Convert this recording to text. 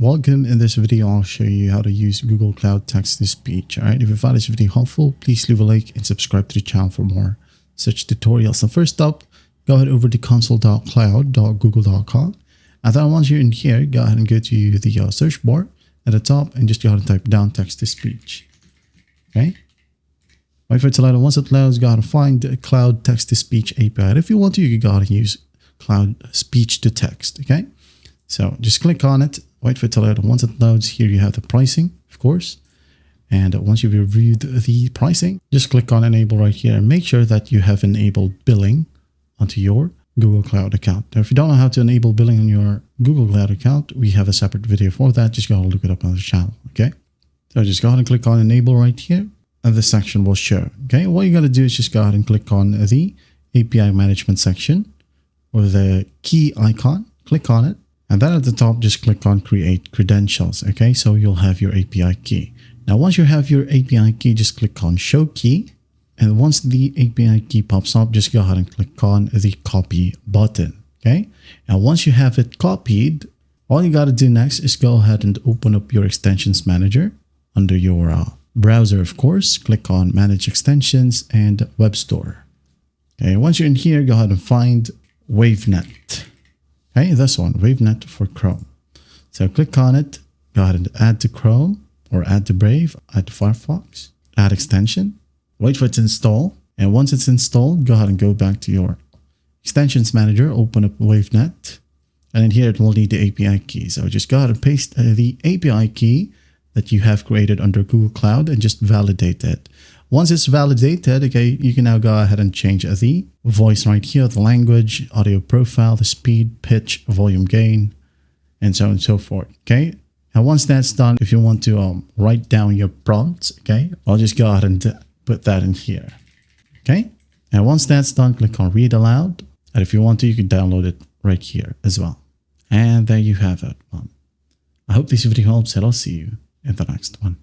welcome. In this video, I'll show you how to use Google Cloud Text-to-Speech. All right, if you found this video helpful, please leave a like and subscribe to the channel for more such tutorials. So first up, go ahead over to console.cloud.google.com. And then once you're in here, go ahead and go to the search bar at the top and just go ahead and type down text-to-speech. Okay. Wait for it to load. Once it loads, go ahead and find the Cloud Text-to-Speech API. And if you want to, you can go ahead and use Cloud Speech to Text. Okay. So just click on it, wait for it to load. Once it loads, here you have the pricing, of course. And once you've reviewed the pricing, just click on enable right here and make sure that you have enabled billing onto your Google Cloud account. Now, if you don't know how to enable billing on your Google Cloud account, we have a separate video for that. Just go ahead and look it up on the channel. Okay. So just go ahead and click on enable right here and this section will show. Okay. What you got to do is just go ahead and click on the API management section or the key icon, click on it. And then at the top, just click on create credentials. Okay, so you'll have your API key. Now, once you have your API key, just click on show key. And once the API key pops up, just go ahead and click on the copy button. Okay, now once you have it copied, all you got to do next is go ahead and open up your extensions manager under your browser, of course. Click on manage extensions and web store. Okay, once you're in here, go ahead and find WaveNet. Okay, this one, WaveNet for Chrome. So click on it, go ahead and add to Chrome or add to Brave, add to Firefox, add extension, wait for it to install. And once it's installed, go ahead and go back to your extensions manager, open up WaveNet. And in here, it will need the API key. So just go ahead and paste the API key that you have created under Google Cloud and just validate it. Once it's validated, okay, you can now go ahead and change the voice right here, the language, audio profile, the speed, pitch, volume gain, and so on and so forth. Okay. And once that's done, if you want to write down your prompts, okay, I'll just go ahead and put that in here. Okay. And once that's done, click on read aloud. And if you want to, you can download it right here as well. And there you have it. I hope this video helps and I'll see you in the next one.